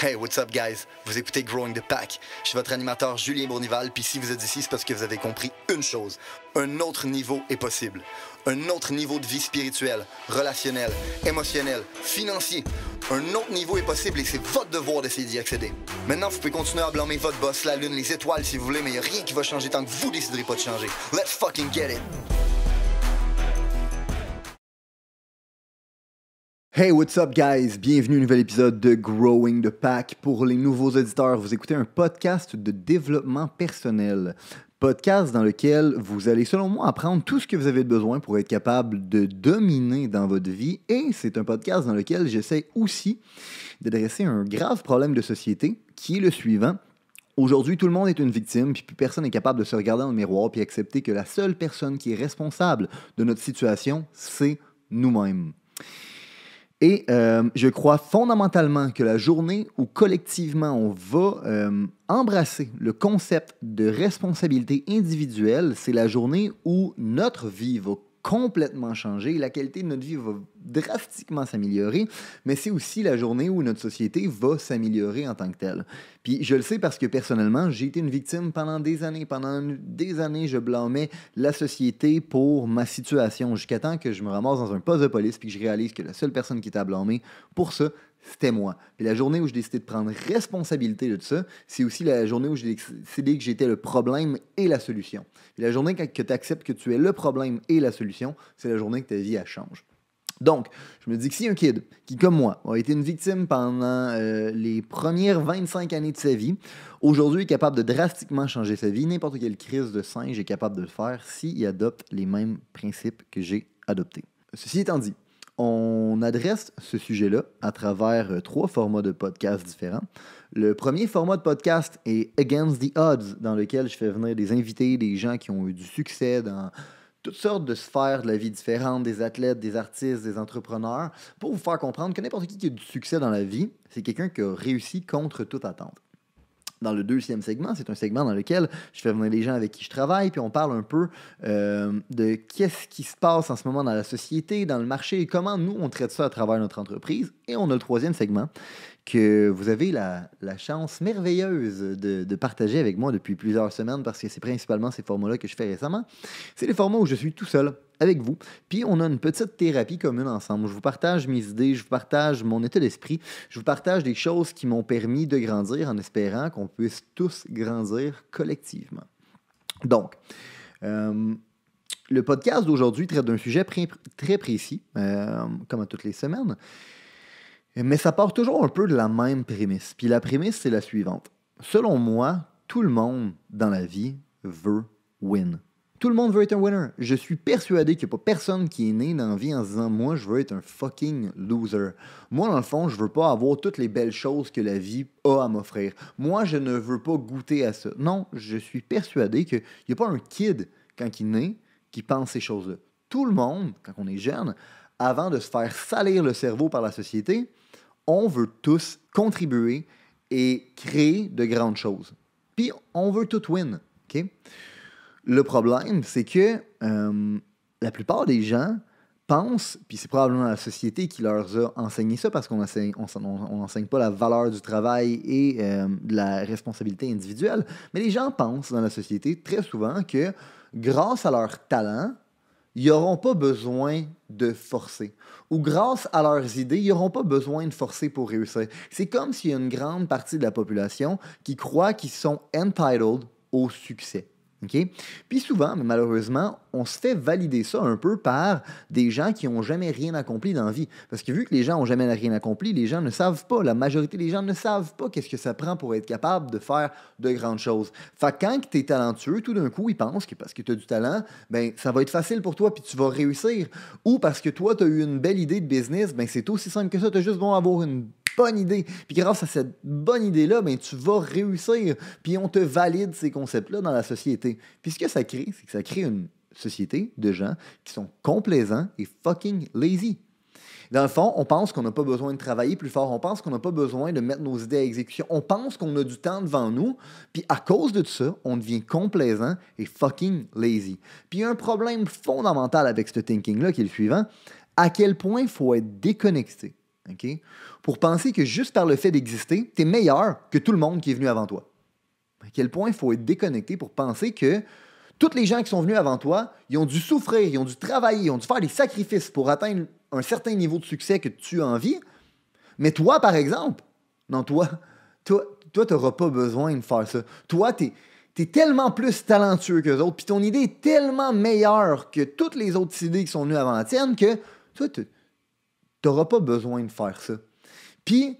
Hey, what's up guys? Vous écoutez Growing the Pack. Je suis votre animateur Julien Bournival, puis si vous êtes ici, c'est parce que vous avez compris une chose. Un autre niveau est possible. Un autre niveau de vie spirituelle, relationnelle, émotionnelle, financier. Un autre niveau est possible et c'est votre devoir d'essayer d'y accéder. Maintenant, vous pouvez continuer à blâmer votre boss, la lune, les étoiles si vous voulez, mais il n'y a rien qui va changer tant que vous déciderez pas de changer. Let's fucking get it! Hey, what's up guys? Bienvenue à un nouvel épisode de Growing the Pack. Pour les nouveaux auditeurs, vous écoutez un podcast de développement personnel. Podcast dans lequel vous allez, selon moi, apprendre tout ce que vous avez besoin pour être capable de dominer dans votre vie. Et c'est un podcast dans lequel j'essaie aussi d'adresser un grave problème de société qui est le suivant. Aujourd'hui, tout le monde est une victime, puis plus personne n'est capable de se regarder dans le miroir puis accepter que la seule personne qui est responsable de notre situation, c'est nous-mêmes. Et je crois fondamentalement que la journée où collectivement on va embrasser le concept de responsabilité individuelle, c'est la journée où notre vie va complètement changer, la qualité de notre vie va drastiquement s'améliorer, mais c'est aussi la journée où notre société va s'améliorer en tant que telle. Puis je le sais parce que personnellement, j'ai été une victime pendant des années. Pendant des années, je blâmais la société pour ma situation, jusqu'à temps que je me ramasse dans un poste de police puis que je réalise que la seule personne qui était à blâmer pour ça, c'était moi. Puis la journée où j'ai décidé de prendre responsabilité de ça, c'est aussi la journée où j'ai décidé que j'étais le problème et la solution. Puis la journée que tu acceptes que tu es le problème et la solution, c'est la journée que ta vie, elle change. Donc, je me dis que si un kid qui, comme moi, a été une victime pendant les premières 25 années de sa vie, aujourd'hui est capable de drastiquement changer sa vie, n'importe quelle crise de singe est capable de le faire s'il adopte les mêmes principes que j'ai adoptés. Ceci étant dit, on adresse ce sujet-là à travers 3 formats de podcasts différents. Le premier format de podcast est Against the Odds, dans lequel je fais venir des invités, des gens qui ont eu du succès dans toutes sortes de sphères de la vie différentes, des athlètes, des artistes, des entrepreneurs, pour vous faire comprendre que n'importe qui a du succès dans la vie, c'est quelqu'un qui a réussi contre toute attente. Dans le deuxième segment, c'est un segment dans lequel je fais venir les gens avec qui je travaille, puis on parle un peu de qu'est-ce qui se passe en ce moment dans la société, dans le marché, et comment nous, on traite ça à travers notre entreprise. Et on a le troisième segment que vous avez la chance merveilleuse de partager avec moi depuis plusieurs semaines, parce que c'est principalement ces formats-là que je fais récemment. C'est les formats où je suis tout seul avec vous, puis on a une petite thérapie commune ensemble. Je vous partage mes idées, je vous partage mon état d'esprit, je vous partage des choses qui m'ont permis de grandir en espérant qu'on puisse tous grandir collectivement. Donc, le podcast d'aujourd'hui traite d'un sujet très précis, comme à toutes les semaines, mais ça part toujours un peu de la même prémisse. Puis la prémisse, c'est la suivante. Selon moi, tout le monde dans la vie veut win. Tout le monde veut être un winner. Je suis persuadé qu'il n'y a pas personne qui est né dans la vie en se disant « Moi, je veux être un fucking loser. » Moi, dans le fond, je veux pas avoir toutes les belles choses que la vie a à m'offrir. Moi, je ne veux pas goûter à ça. Non, je suis persuadé qu'il n'y a pas un kid, quand il naît, qui pense ces choses-là. Tout le monde, quand on est jeune, avant de se faire salir le cerveau par la société, on veut tous contribuer et créer de grandes choses. Puis, on veut tout win. OK? Le problème, c'est que la plupart des gens pensent, puis c'est probablement la société qui leur a enseigné ça, parce qu'on n'enseigne pas la valeur du travail et de la responsabilité individuelle, mais les gens pensent dans la société très souvent que grâce à leur talent, ils n'auront pas besoin de forcer. Ou grâce à leurs idées, ils n'auront pas besoin de forcer pour réussir. C'est comme s'il y a une grande partie de la population qui croit qu'ils sont entitled au succès. Okay? Puis souvent, mais malheureusement, on se fait valider ça un peu par des gens qui n'ont jamais rien accompli dans la vie. Parce que vu que les gens n'ont jamais rien accompli, les gens ne savent pas, la majorité des gens ne savent pas qu'est-ce que ça prend pour être capable de faire de grandes choses. Fait que quand tu es talentueux, tout d'un coup, ils pensent que parce que tu as du talent, ben ça va être facile pour toi puis tu vas réussir. Ou parce que toi, tu as eu une belle idée de business, ben c'est aussi simple que ça, tu as juste besoin d'avoir une bonne idée. Puis grâce à cette bonne idée-là, ben, tu vas réussir. Puis on te valide ces concepts-là dans la société. Puis ce que ça crée, c'est que ça crée une société de gens qui sont complaisants et fucking lazy. Dans le fond, on pense qu'on n'a pas besoin de travailler plus fort. On pense qu'on n'a pas besoin de mettre nos idées à exécution. On pense qu'on a du temps devant nous. Puis à cause de ça, on devient complaisant et fucking lazy. Puis il y a un problème fondamental avec ce thinking-là qui est le suivant. À quel point il faut être déconnecté OK? Pour penser que juste par le fait d'exister, tu es meilleur que tout le monde qui est venu avant toi. À quel point il faut être déconnecté pour penser que tous les gens qui sont venus avant toi, ils ont dû souffrir, ils ont dû travailler, ils ont dû faire des sacrifices pour atteindre un certain niveau de succès que tu as envie. Mais toi, par exemple, non, tu n'auras pas besoin de faire ça. Toi, tu es tellement plus talentueux que les autres, puis ton idée est tellement meilleure que toutes les autres idées qui sont venues avant la tienne que toi, tu n'auras pas besoin de faire ça. Puis,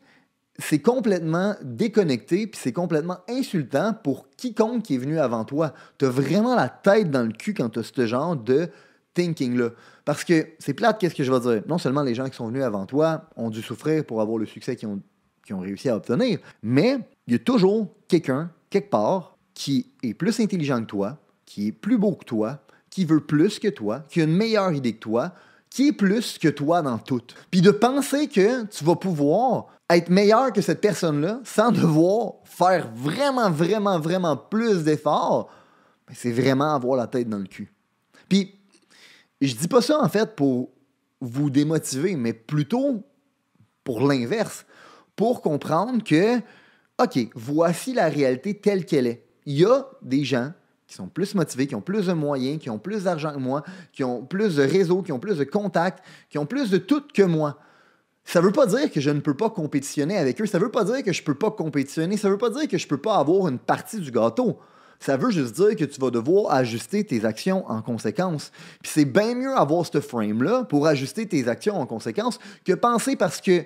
c'est complètement déconnecté, puis c'est complètement insultant pour quiconque qui est venu avant toi. Tu as vraiment la tête dans le cul quand tu as ce genre de thinking-là. Parce que c'est plate, qu'est-ce que je vais dire? Non seulement les gens qui sont venus avant toi ont dû souffrir pour avoir le succès qu'ils ont réussi à obtenir, mais il y a toujours quelqu'un, quelque part, qui est plus intelligent que toi, qui est plus beau que toi, qui veut plus que toi, qui a une meilleure idée que toi, qui est plus que toi dans tout. Puis de penser que tu vas pouvoir être meilleur que cette personne-là sans devoir faire vraiment, vraiment, vraiment plus d'efforts, ben c'est vraiment avoir la tête dans le cul. Puis, je dis pas ça en fait pour vous démotiver, mais plutôt pour l'inverse, pour comprendre que, OK, voici la réalité telle qu'elle est. Il y a des gens qui sont plus motivés, qui ont plus de moyens, qui ont plus d'argent que moi, qui ont plus de réseaux, qui ont plus de contacts, qui ont plus de tout que moi. Ça ne veut pas dire que je ne peux pas compétitionner avec eux. Ça ne veut pas dire que je ne peux pas compétitionner. Ça ne veut pas dire que je ne peux pas avoir une partie du gâteau. Ça veut juste dire que tu vas devoir ajuster tes actions en conséquence. Puis c'est bien mieux avoir ce frame-là pour ajuster tes actions en conséquence que penser parce que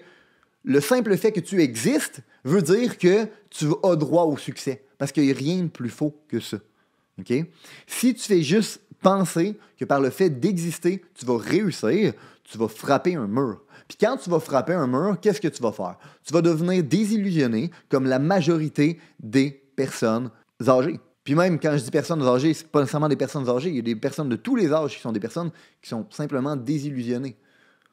le simple fait que tu existes veut dire que tu as droit au succès. Parce qu'il n'y a rien de plus faux que ça. Okay? Si tu fais juste penser que par le fait d'exister, tu vas réussir, tu vas frapper un mur. Puis quand tu vas frapper un mur, qu'est-ce que tu vas faire? Tu vas devenir désillusionné comme la majorité des personnes âgées. Puis même quand je dis personnes âgées, c'est pas nécessairement des personnes âgées, il y a des personnes de tous les âges qui sont des personnes qui sont simplement désillusionnées.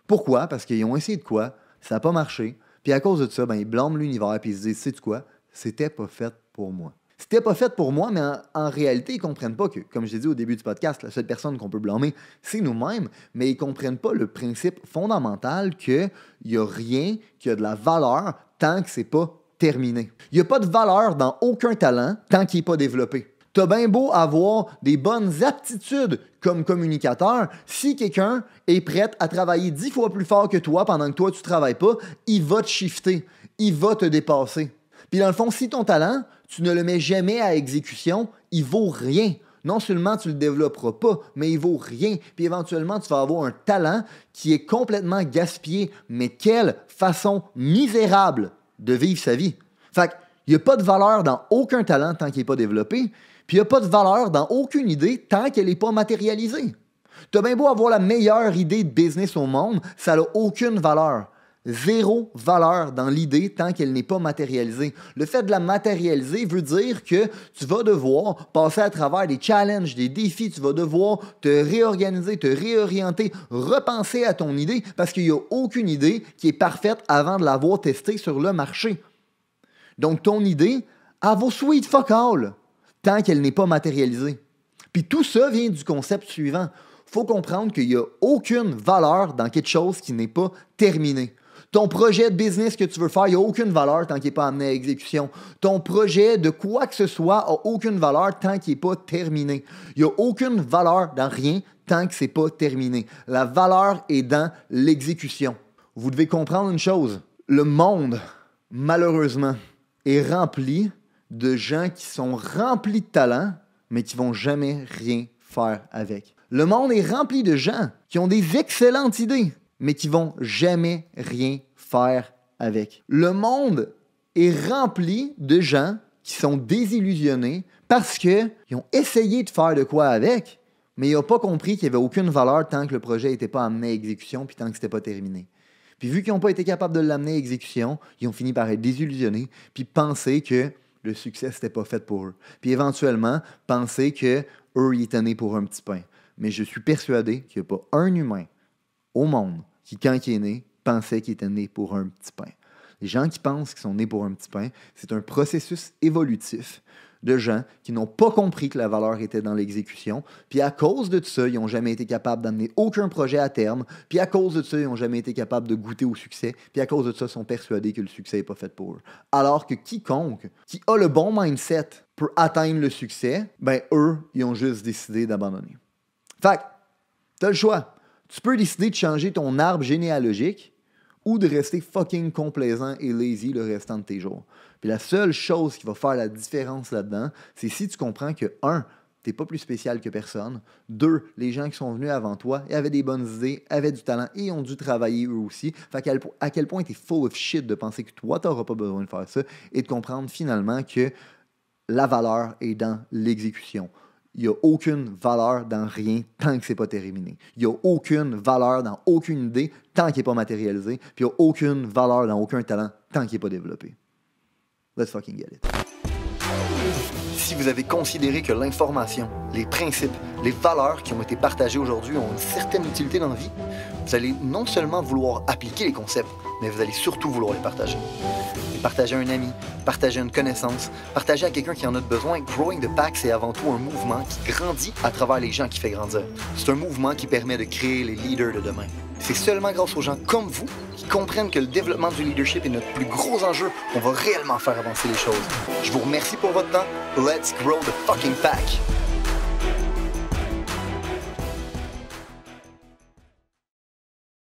Pourquoi? Parce qu'ils ont essayé de quoi? Ça n'a pas marché. Puis à cause de ça, ben, ils blâment l'univers et ils se disent, sais-tu quoi? C'était pas fait pour moi. C'était pas fait pour moi, mais en réalité, ils comprennent pas que, comme je l'ai dit au début du podcast, la seule personne qu'on peut blâmer, c'est nous-mêmes, mais ils comprennent pas le principe fondamental qu'il n'y a rien qui a de la valeur tant que c'est pas terminé. Il n'y a pas de valeur dans aucun talent tant qu'il n'est pas développé. T'as bien beau avoir des bonnes aptitudes comme communicateur, si quelqu'un est prêt à travailler 10 fois plus fort que toi pendant que toi tu travailles pas, il va te shifter, il va te dépasser. Puis dans le fond, si ton talent, tu ne le mets jamais à exécution, il vaut rien. Non seulement tu le développeras pas, mais il vaut rien. Puis éventuellement, tu vas avoir un talent qui est complètement gaspillé. Mais quelle façon misérable de vivre sa vie. Fait qu'il n'y a pas de valeur dans aucun talent tant qu'il n'est pas développé. Puis il n'y a pas de valeur dans aucune idée tant qu'elle n'est pas matérialisée. Tu as bien beau avoir la meilleure idée de business au monde, ça n'a aucune valeur. Zéro valeur dans l'idée tant qu'elle n'est pas matérialisée. Le fait de la matérialiser veut dire que tu vas devoir passer à travers des challenges, des défis, tu vas devoir te réorganiser, te réorienter, repenser à ton idée parce qu'il n'y a aucune idée qui est parfaite avant de l'avoir testée sur le marché. Donc ton idée, elle vaut sweet fuck all tant qu'elle n'est pas matérialisée. Puis tout ça vient du concept suivant. Il faut comprendre qu'il n'y a aucune valeur dans quelque chose qui n'est pas terminé. Ton projet de business que tu veux faire, il n'y a aucune valeur tant qu'il n'est pas amené à exécution. Ton projet de quoi que ce soit n'a aucune valeur tant qu'il n'est pas terminé. Il n'y a aucune valeur dans rien tant que ce n'est pas terminé. La valeur est dans l'exécution. Vous devez comprendre une chose. Le monde, malheureusement, est rempli de gens qui sont remplis de talent, mais qui ne vont jamais rien faire avec. Le monde est rempli de gens qui ont des excellentes idées, mais qui vont jamais rien faire avec. Le monde est rempli de gens qui sont désillusionnés parce qu'ils ont essayé de faire de quoi avec, mais ils n'ont pas compris qu'il n'y avait aucune valeur tant que le projet n'était pas amené à exécution puis tant que ce n'était pas terminé. Puis vu qu'ils n'ont pas été capables de l'amener à exécution, ils ont fini par être désillusionnés puis penser que le succès, c'était pas fait pour eux. Puis éventuellement, penser que eux, ils étaient nés pour un petit pain. Mais je suis persuadé qu'il n'y a pas un humain au monde qui, quand il est né, pensait qu'il était né pour un petit pain. Les gens qui pensent qu'ils sont nés pour un petit pain, c'est un processus évolutif de gens qui n'ont pas compris que la valeur était dans l'exécution, puis à cause de ça, ils n'ont jamais été capables d'amener aucun projet à terme, puis à cause de ça, ils n'ont jamais été capables de goûter au succès, puis à cause de ça, ils sont persuadés que le succès n'est pas fait pour eux. Alors que quiconque qui a le bon mindset pour atteindre le succès, ben eux, ils ont juste décidé d'abandonner. Fait que, t'as le choix. Tu peux décider de changer ton arbre généalogique ou de rester fucking complaisant et lazy le restant de tes jours. Puis la seule chose qui va faire la différence là-dedans, c'est si tu comprends que, 1, t'es pas plus spécial que personne. 2, les gens qui sont venus avant toi avaient des bonnes idées, avaient du talent et ont dû travailler eux aussi. Fait à quel point t'es full of shit de penser que toi, t'auras pas besoin de faire ça et de comprendre finalement que la valeur est dans l'exécution. Il n'y a aucune valeur dans rien tant que c'est pas terminé. Il n'y a aucune valeur dans aucune idée tant qu'il n'est pas matérialisé. Puis il n'y a aucune valeur dans aucun talent tant qu'il n'est pas développé. Let's fucking get it. Si vous avez considéré que l'information, les principes, les valeurs qui ont été partagées aujourd'hui ont une certaine utilité dans la vie, vous allez non seulement vouloir appliquer les concepts, mais vous allez surtout vouloir les partager. Les partager à un ami, partager à une connaissance, partager à quelqu'un qui en a besoin. Growing the Pack, c'est avant tout un mouvement qui grandit à travers les gens qui fait grandir. C'est un mouvement qui permet de créer les leaders de demain. C'est seulement grâce aux gens comme vous qui comprennent que le développement du leadership est notre plus gros enjeu qu'on va réellement faire avancer les choses. Je vous remercie pour votre temps. Let's grow the fucking pack!